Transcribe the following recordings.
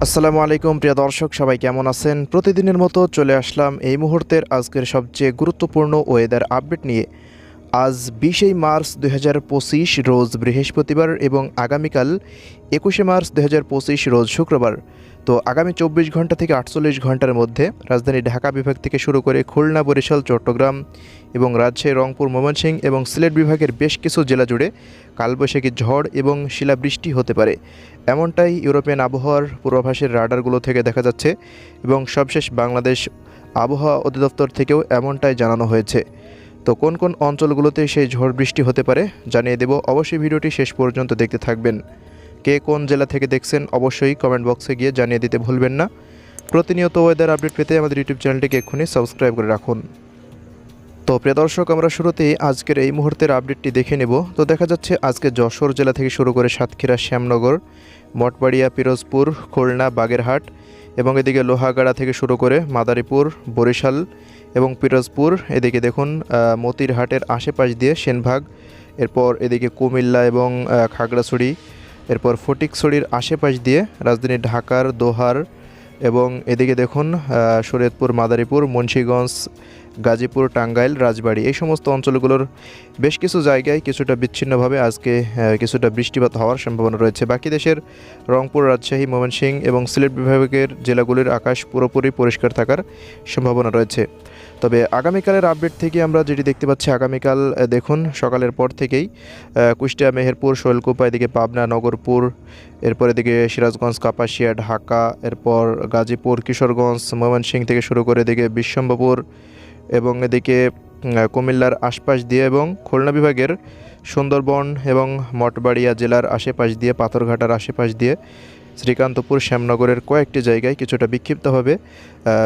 আসসালামু আলাইকুম প্রিয় দর্শক, সবাই কেমন আছেন? প্রতিদিনের মতো চলে আসলাম এই মুহূর্তের আজকের সবচেয়ে গুরুত্বপূর্ণ ওয়েদার আপডেট নিয়ে। আজ 20 মার্চ 2025 রোজ বৃহস্পতিবার এবং আগামীকাল 21 মার্চ 2025 রোজ শুক্রবার। তো আগামী 24 ঘন্টা থেকে 48 ঘন্টার মধ্যে রাজধানী ঢাকা বিভাগ থেকে শুরু করে খুলনা, বরিশাল, চট্টগ্রাম এবং রাজশাহী, রংপুর, ময়মনসিংহ এবং সিলেট বিভাগের বেশ কিছু জেলা জুড়ে কালবৈশাখী ঝড় এবং শিলাবৃষ্টি হতে পারে, এমনটাই ইউরোপিয়ান আবহাওয়ার পূর্বাভাসের রাডারগুলো থেকে দেখা যাচ্ছে এবং সবশেষ বাংলাদেশ আবহাওয়া অধিদপ্তর থেকেও এমনটাই জানানো হয়েছে। তো কোন কোন অঞ্চলগুলোতে সেই ঝড় বৃষ্টি হতে পারে জানিয়ে দেব। অবশ্যই ভিডিওটি শেষ পর্যন্ত দেখতে থাকবেন। কে কোন জেলা থেকে দেখছেন অবশ্যই কমেন্ট বক্সে গিয়ে জানিয়ে দিতে ভুলবেন না। প্রতিনিয়ত ওয়েদার আপডেট পেতে আমাদের ইউটিউব চ্যানেলটিকে এক্ষুনি সাবস্ক্রাইব করে রাখুন। তো প্রিয় দর্শক, আমরা শুরুতেই আজকের এই মুহূর্তের আপডেটটি দেখে নেব। তো দেখা যাচ্ছে আজকে যশোর জেলা থেকে শুরু করে সাতক্ষীরা, শ্যামনগর, মঠবাড়িয়া, পিরোজপুর, খুলনা, বাগেরহাট এবং এদিকে লোহাগাড়া থেকে শুরু করে মাদারীপুর, বরিশাল এবং পিরোজপুর, এদিকে দেখুন মতিরহাটের আশেপাশ দিয়ে সেনভাগ, এরপর এদিকে কুমিল্লা এবং খাগড়াছড়ি, এরপর ফটিকছড়ির আশেপাশ দিয়ে রাজধানী ঢাকার দোহার এবং এদিকে দেখুন শরীয়তপুর, মাদারীপুর, মুন্সিগঞ্জ, গাজীপুর, টাঙ্গাইল, রাজবাড়ী, এই সমস্ত অঞ্চলগুলোর বেশ কিছু জায়গায় কিছুটা বিচ্ছিন্নভাবে আজকে কিছুটা বৃষ্টিপাত হওয়ার সম্ভাবনা রয়েছে। বাকি দেশের রংপুর, রাজশাহী, ময়মনসিংহ এবং সিলেট বিভাগের জেলাগুলির আকাশ পুরোপুরি পরিষ্কার থাকার সম্ভাবনা রয়েছে। তবে আগামীকালের আপডেট থেকে আমরা যেটি দেখতে পাচ্ছি, আগামীকাল দেখুন সকালের পর থেকেই কুষ্টিয়া, মেহেরপুর, শৈলকুপা, এদিকে পাবনা, নগরপুর, এরপর এদিকে সিরাজগঞ্জ, কাপাসিয়া, ঢাকা, এরপর গাজীপুর, কিশোরগঞ্জ, ময়মনসিংহ থেকে শুরু করে এদিকে বিশ্বম্ভরপুর এবং এদিকে কুমিল্লার আশপাশ দিয়ে এবং খুলনা বিভাগের সুন্দরবন এবং মঠবাড়িয়া জেলার আশেপাশ দিয়ে, পাথরঘাটার আশেপাশ দিয়ে, শ্রীকান্তপুর, শ্যামনগরের কয়েকটি জায়গায় কিছুটা বিক্ষিপ্তভাবে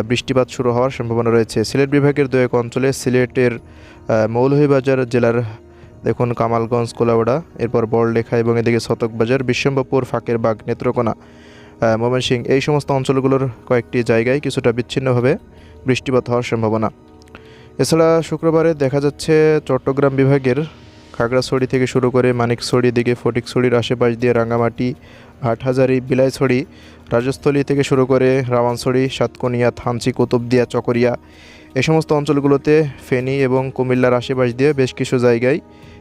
বৃষ্টিপাত শুরু হওয়ার সম্ভাবনা রয়েছে। সিলেট বিভাগের দু এক অঞ্চলে, সিলেটের মৌলভীবাজার জেলার দেখুন কামালগঞ্জ, কোলাউড়া, এরপর বড়লেখা এবং এদিকে ছতকবাজার, বিশ্বম্ভরপুর, ফাঁকেরবাগ, নেত্রকোনা, ময়মনসিংহ, এই সমস্ত অঞ্চলগুলোর কয়েকটি জায়গায় কিছুটা বিচ্ছিন্নভাবে বৃষ্টিপাত হওয়ার সম্ভাবনা। এছাড়া শুক্রবারে দেখা যাচ্ছে চট্টগ্রাম বিভাগের খাগড়াছড়ি থেকে শুরু করে মানিকছড়ি, দিকে ফটিকছড়ির আশেপাশ দিয়ে রাঙ্গামাটি, হাটহাজারি, বিলাইছড়ি, রাজস্থলী থেকে শুরু করে রাওয়ানছড়ি, সাতকনিয়া, থানচি, কুতুবদিয়া, চকরিয়া, এই সমস্ত অঞ্চলগুলোতে, ফেনী এবং কুমিল্লার আশেপাশ দিয়ে বেশ কিছু জায়গায়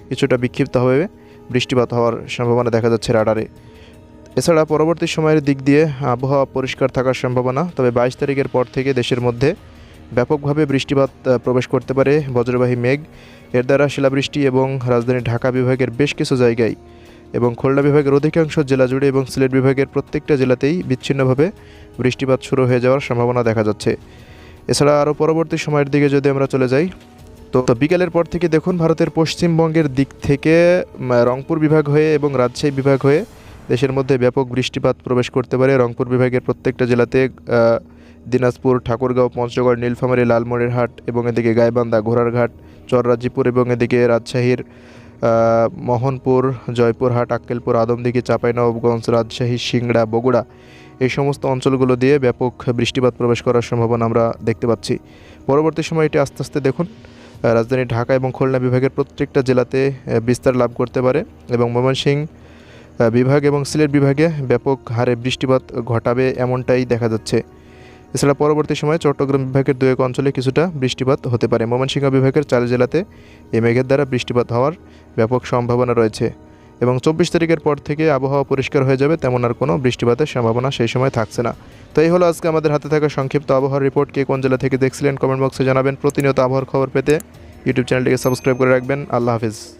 কিছুটা বিক্ষিপ্তভাবে বৃষ্টিপাত হওয়ার সম্ভাবনা দেখা যাচ্ছে রাডারে। এছাড়া পরবর্তী সময়ের দিক দিয়ে আবহাওয়া পরিষ্কার থাকার সম্ভাবনা। তবে 22 তারিখের পর থেকে দেশের মধ্যে ব্যাপকভাবে বৃষ্টিপাত প্রবেশ করতে পারে, বজ্রবাহী মেঘ, এর দ্বারা শিলাবৃষ্টি এবং রাজধানী ঢাকা বিভাগের বেশ কিছু জায়গায় এবং খুলনা বিভাগের অধিকাংশ জেলা জুড়ে এবং সিলেট বিভাগের প্রত্যেকটা জেলাতেই বিচ্ছিন্নভাবে বৃষ্টিপাত শুরু হয়ে যাওয়ার সম্ভাবনা দেখা যাচ্ছে। এছাড়া আরও পরবর্তী সময়ের দিকে যদি আমরা চলে যাই, তো বিকালের পর থেকে দেখুন ভারতের পশ্চিমবঙ্গের দিক থেকে রংপুর বিভাগ হয়ে এবং রাজশাহী বিভাগ হয়ে দেশের মধ্যে ব্যাপক বৃষ্টিপাত প্রবেশ করতে পারে। রংপুর বিভাগের প্রত্যেকটা জেলাতে, দিনাজপুর, ঠাকুরগাঁও, পঞ্চগড়, নীলফামারী, লালমনিরহাট এবং এদিকে গাইবান্ধা, ঘোড়ারঘাট, চররাজিপুর এবং এদিকে রাজশাহীর মোহনপুর, জয়পুরহাট, আক্কেলপুর, আদমদিঘি, চাঁপাইনবাবগঞ্জ, রাজশাহী, সিংড়া, বগুড়া, এই সমস্ত অঞ্চলগুলো দিয়ে ব্যাপক বৃষ্টিপাত প্রবেশ করার সম্ভাবনা আমরা দেখতে পাচ্ছি। পরবর্তী সময় এটি আস্তে আস্তে দেখুন রাজধানী ঢাকা এবং খুলনা বিভাগের প্রত্যেকটা জেলাতে বিস্তার লাভ করতে পারে এবং ময়মনসিংহ বিভাগ এবং সিলেট বিভাগে ব্যাপক হারে বৃষ্টিপাত ঘটাবে, এমনটাই দেখা যাচ্ছে। এছাড়া পরবর্তী সময়ে চট্টগ্রাম বিভাগের দু এক অঞ্চলে কিছুটা বৃষ্টিপাত হতে পারে। ময়মনসিংহ বিভাগের 4 জেলাতে এই মেঘের দ্বারা বৃষ্টিপাত হওয়ার ব্যাপক সম্ভাবনা রয়েছে এবং 24 তারিখের পর থেকে আবহাওয়া পরিষ্কার হয়ে যাবে, তেমন আর কোনো বৃষ্টিপাতের সম্ভাবনা সেই সময় থাকছে না। তো এই হলো আজকে আমাদের হাতে থাকা সংক্ষিপ্ত আবহাওয়ার রিপোর্ট। কে কোন জেলা থেকে দেখছিলেন কমেন্ট বক্সে জানাবেন। প্রতিনিয়ত আবহাওয়ার খবর পেতে ইউটিউব চ্যানেলটিকে সাবস্ক্রাইব করে রাখবেন। আল্লাহ হাফিজ।